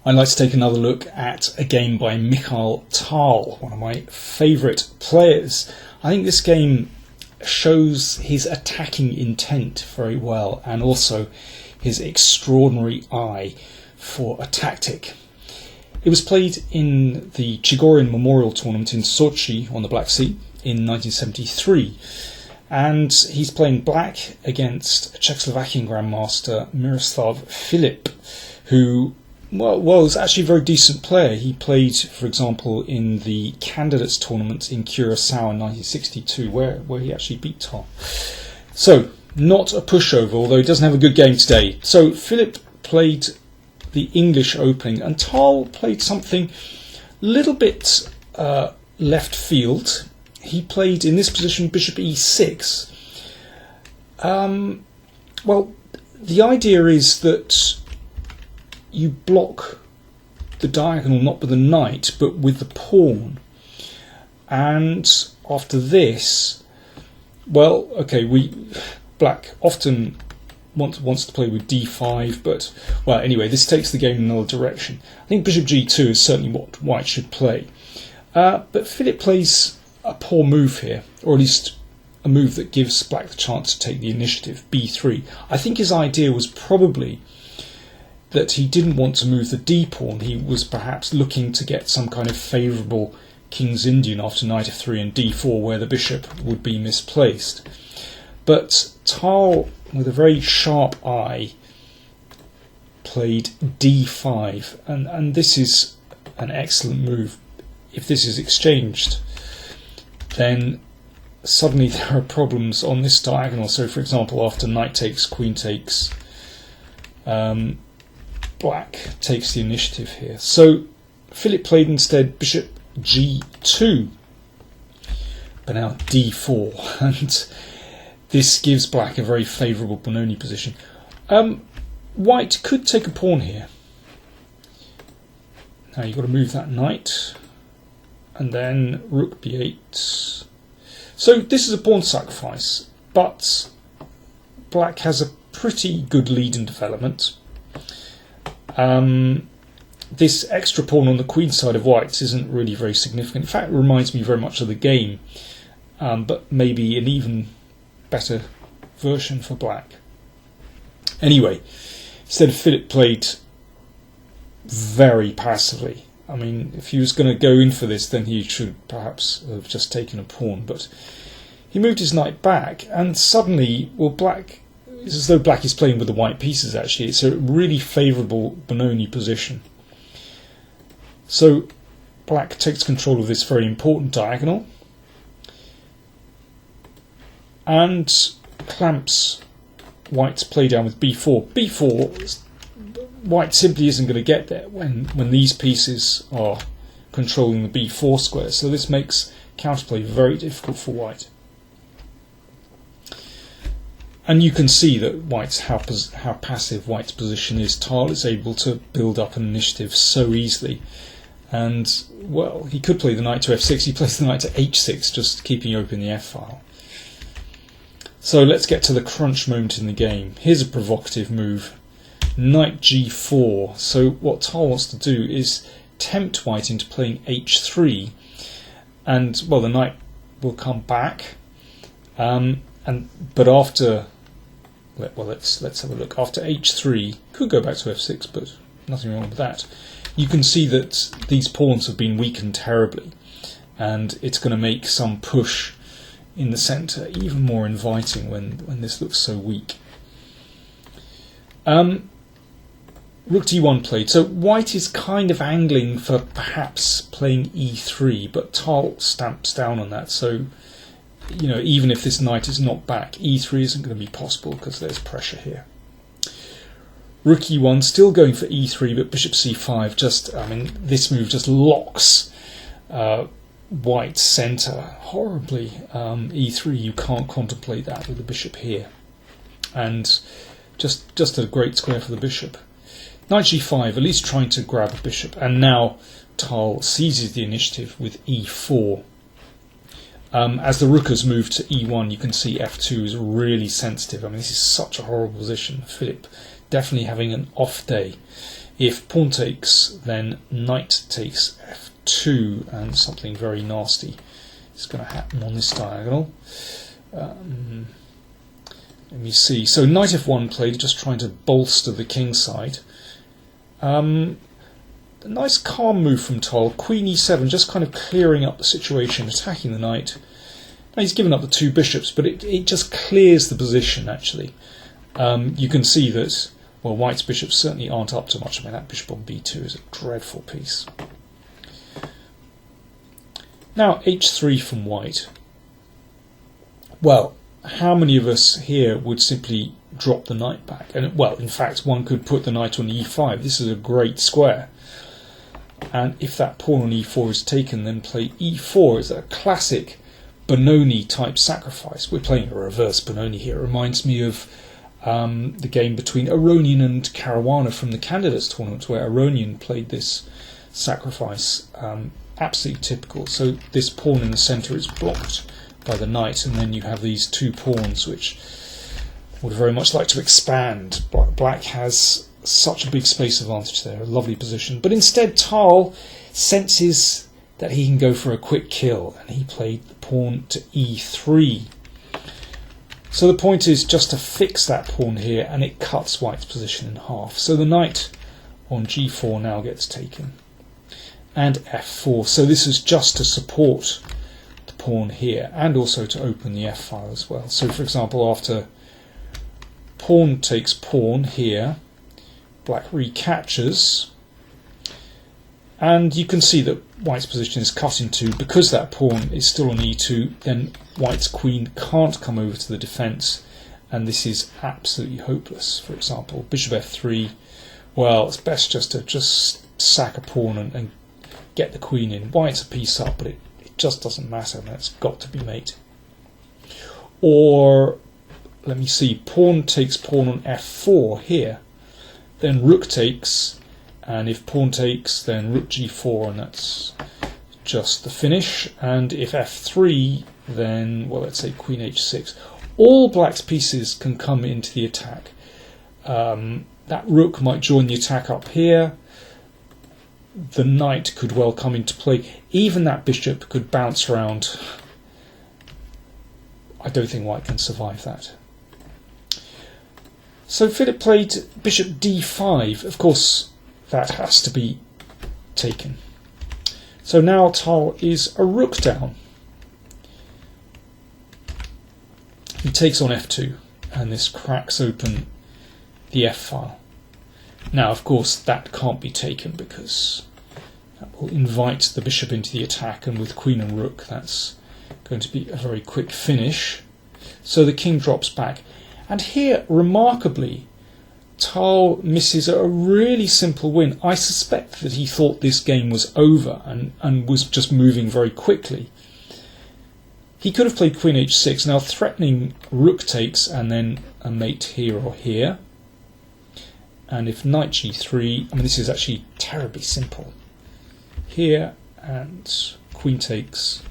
I'd like to take another look at a game by Mikhail Tal, one of my favourite players. I think this game shows his attacking intent very well, and also his extraordinary eye for a tactic. It was played in the Chigorin Memorial Tournament in Sochi on the Black Sea in 1973. And he's playing black against Czechoslovakian Grandmaster Miroslav Filip, who was actually a very decent player. He played, for example, in the Candidates Tournament in Curacao in 1962, where he actually beat Tal. So, not a pushover, although he doesn't have a good game today. So, Filip played the English opening, and Tal played something a little bit left field. He played in this position bishop e6. Well, the idea is that you block the diagonal not with the knight but with the pawn. And after this, well, okay, black often wants to play with d5, but well, anyway, this takes the game in another direction. I think bishop g2 is certainly what white should play. But Filip plays a poor move here, or at least a move that gives black the chance to take the initiative, b3. I think his idea was probably that he didn't want to move the d-pawn. He was perhaps looking to get some kind of favourable King's Indian after knight f3 and d4, where the bishop would be misplaced. But Tal, with a very sharp eye, played d5, and this is an excellent move. If this is exchanged, then suddenly there are problems on this diagonal. So, for example, after knight takes, queen takes, black takes the initiative here. So Filip played instead bishop g2, but now d4, and this gives black a very favourable Benoni position. White could take a pawn here. Now you've got to move that knight, and then rook b8. So this is a pawn sacrifice, but black has a pretty good lead in development. This extra pawn on the queen side of white's isn't really very significant. In fact, it reminds me very much of the game, but maybe an even better version for black. Anyway, instead Filip played very passively. I mean, if he was going to go in for this, then he should perhaps have just taken a pawn, but he moved his knight back, and suddenly, well, black, it's as though black is playing with the white pieces, actually. It's a really favourable Benoni position. So black takes control of this very important diagonal and clamps white's play down with b4. b4, white simply isn't going to get there when these pieces are controlling the b4 square, so this makes counterplay very difficult for white. And you can see that how passive white's position is. Tal is able to build up an initiative so easily, and well, he could play the knight to f6. He plays the knight to h6, just keeping open the f-file. So let's get to the crunch moment in the game. Here's a provocative move, knight g4. So what Tal wants to do is tempt white into playing h3, and well, the knight will come back, but after, well, let's have a look. After h3, could go back to f6, but nothing wrong with that. You can see that these pawns have been weakened terribly, and it's going to make some push in the centre even more inviting when this looks so weak. Rook d1 played. So white is kind of angling for perhaps playing e3, but Tal stamps down on that. So, you know, even if this knight is not back, e3 isn't going to be possible because there's pressure here. Rook e1, still going for e3, but bishop c5 just, I mean, this move just locks white's centre horribly. E3, you can't contemplate that with the bishop here. And just a great square for the bishop. Knight g5, at least trying to grab a bishop, and now Tal seizes the initiative with e4. As the rook has moved to e1, you can see f2 is really sensitive. I mean, this is such a horrible position. Filip definitely having an off day. If pawn takes, then knight takes f2, and something very nasty is going to happen on this diagonal. Let me see. So knight f1 played, just trying to bolster the king side. A nice calm move from Tal. Queen e7, just kind of clearing up the situation, attacking the knight. Now he's given up the two bishops, but it just clears the position, actually. You can see that, well, white's bishops certainly aren't up to much. I mean, that bishop on b2 is a dreadful piece. Now h3 from white. Well, how many of us here would simply drop the knight back? And well, in fact, one could put the knight on e5. This is a great square. And if that pawn on e4 is taken, then play e4 is a classic Benoni type sacrifice. We're playing a reverse Benoni here. It reminds me of the game between Aronian and Caruana from the Candidates tournament, where Aronian played this sacrifice. Absolutely typical. So this pawn in the centre is blocked by the knight, and then you have these two pawns which would very much like to expand. Black has such a big space advantage there, a lovely position. But instead Tal senses that he can go for a quick kill, and he played the pawn to e3. So the point is just to fix that pawn here, and it cuts white's position in half. So the knight on g4 now gets taken, and f4. So this is just to support the pawn here, and also to open the f file as well. So for example, after pawn takes pawn here, black recaptures, and you can see that white's position is cut in two. Because that pawn is still on e2, then white's queen can't come over to the defence, and this is absolutely hopeless. For example, bishop f3, well, it's best just to sack a pawn and get the queen in. White's a piece up, but it just doesn't matter, and that's got to be mate. Or, let me see, pawn takes pawn on f4 here, then rook takes, and if pawn takes, then rook g4, and that's just the finish. And if f3, then, well, let's say queen h6. All black's pieces can come into the attack. That rook might join the attack up here. The knight could well come into play. Even that bishop could bounce around. I don't think white can survive that. So Filip played bishop d5. Of course, that has to be taken. So now Tal is a rook down. He takes on f2, and this cracks open the f file. Now, of course, that can't be taken because that will invite the bishop into the attack, and with queen and rook, that's going to be a very quick finish. So the king drops back. And here, remarkably, Tal misses a really simple win. I suspect that he thought this game was over and was just moving very quickly. He could have played queen h6, now threatening rook takes and then a mate here or here. And if knight g3, I mean, this is actually terribly simple. Here and queen takes,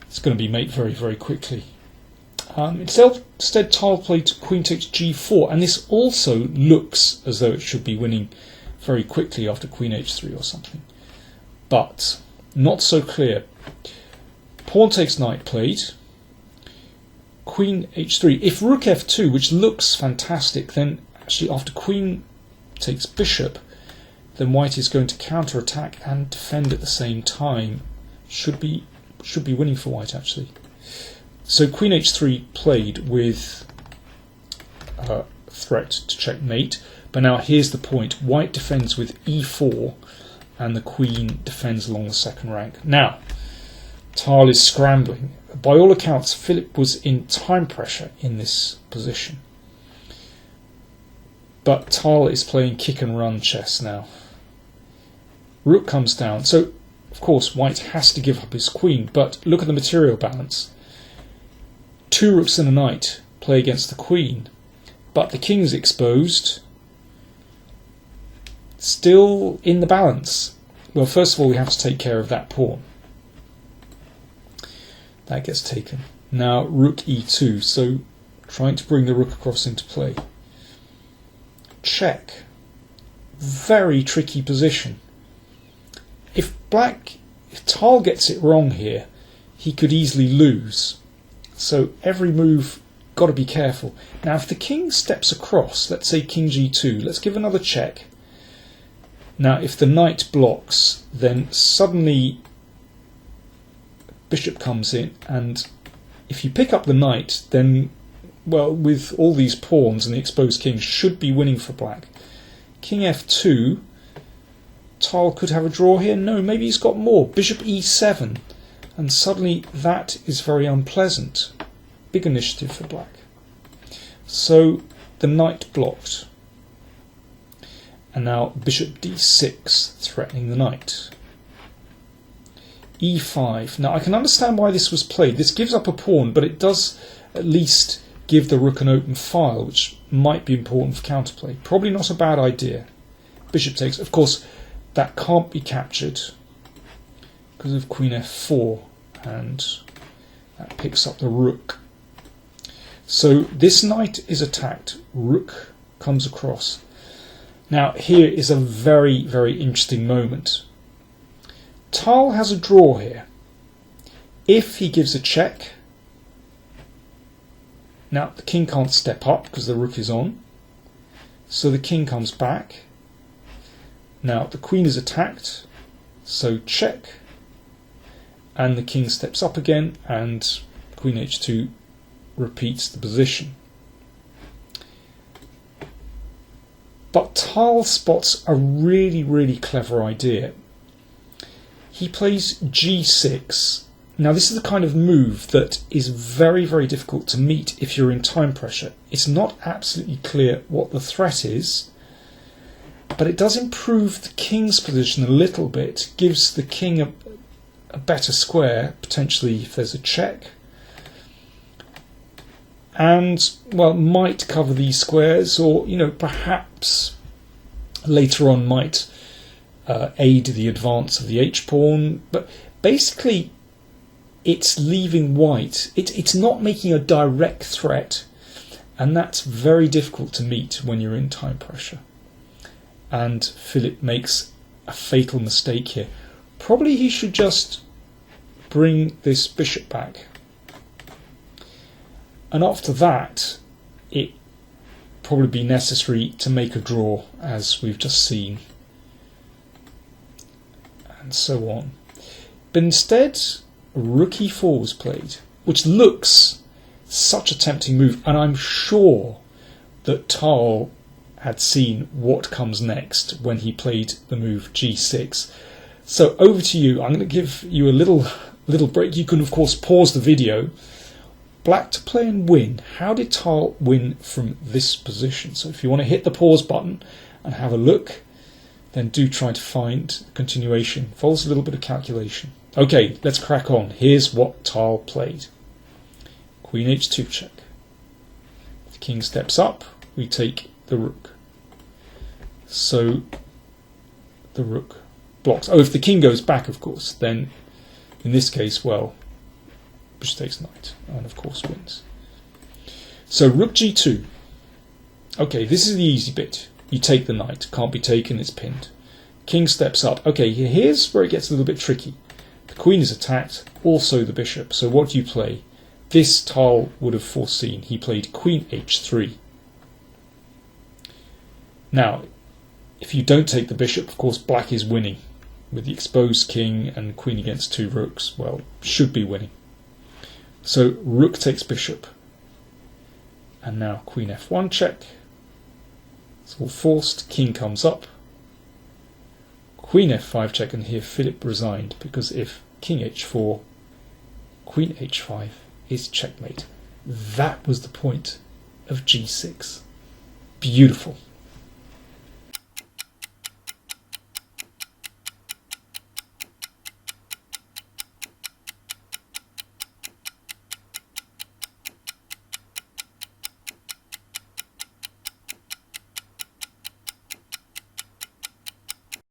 it's going to be mate very, very quickly. Instead, Tal played queen takes g4, and this also looks as though it should be winning very quickly after queen h3 or something. But not so clear. Pawn takes knight played, queen h3. If rook f2, which looks fantastic, then actually after queen takes bishop, then white is going to counter-attack and defend at the same time. Should be winning for white, actually. So queen h3 played with a threat to checkmate, but now here's the point. White defends with e4, and the queen defends along the second rank. Now, Tal is scrambling. By all accounts, Filip was in time pressure in this position. But Tal is playing kick and run chess now. Rook comes down. So, of course, white has to give up his queen, but look at the material balance. Two rooks and a knight play against the queen, but the king's exposed. Still in the balance. Well, first of all, we have to take care of that pawn. That gets taken. Now, rook e2, so trying to bring the rook across into play. check. Very tricky position. If Tal gets it wrong here, he could easily lose. So every move, got to be careful. Now if the king steps across, let's say king g2, let's give another check. Now if the knight blocks, then suddenly bishop comes in, and if you pick up the knight, then, well, with all these pawns and the exposed king, should be winning for black. King f2, Tal could have a draw here. No, maybe he's got more. Bishop e7, and suddenly that is very unpleasant. Big initiative for black. So the knight blocked. And now bishop d6, threatening the knight. e5. Now I can understand why this was played. This gives up a pawn, but it does at least give the rook an open file, which might be important for counterplay. Probably not a bad idea. Bishop takes. Of course, that can't be captured because of queen f4, and that picks up the rook. So this knight is attacked. Rook comes across. Now here is a very, very interesting moment. Tal has a draw here. If he gives a check, now the king can't step up because the rook is on, so the king comes back. Now the queen is attacked, so check, and the king steps up again, and queen h2 repeats the position. But Tal spots a really, really clever idea. He plays g6. Now this is the kind of move that is very, very difficult to meet if you're in time pressure. It's not absolutely clear what the threat is, but it does improve the king's position a little bit, gives the king a better square, potentially if there's a check, and, well, might cover these squares, or, you know, perhaps later on might aid the advance of the h-pawn, but basically it's leaving white. It's not making a direct threat, and that's very difficult to meet when you're in time pressure. And Filip makes a fatal mistake here. Probably he should just bring this bishop back. And after that, it probably be necessary to make a draw, as we've just seen, and so on. But instead, rook e4 was played, which looks such a tempting move, and I'm sure that Tal had seen what comes next when he played the move g6. So over to you. I'm going to give you a little break. You can of course pause the video. Black to play and win. How did Tal win from this position? So if you want to hit the pause button and have a look, then do try to find the continuation. Follows a little bit of calculation. Okay, let's crack on. Here's what Tal played. Queen h2 check. The king steps up, we take the rook. So the rook blocks. Oh, if the king goes back, of course, then in this case, well, bishop takes knight, and of course wins. So rook g2. Okay, this is the easy bit. You take the knight, can't be taken, it's pinned. King steps up. Okay, here's where it gets a little bit tricky. The queen is attacked, also the bishop. So what do you play? This Tal would have foreseen. He played queen h3. Now, if you don't take the bishop, of course black is winning. With the exposed king and queen against two rooks, well, should be winning. So rook takes bishop. And now queen f1 check. It's all forced. King comes up. Queen f5 check, and here Filip resigned, because if king h4, queen h5 is checkmate. That was the point of g6. Beautiful.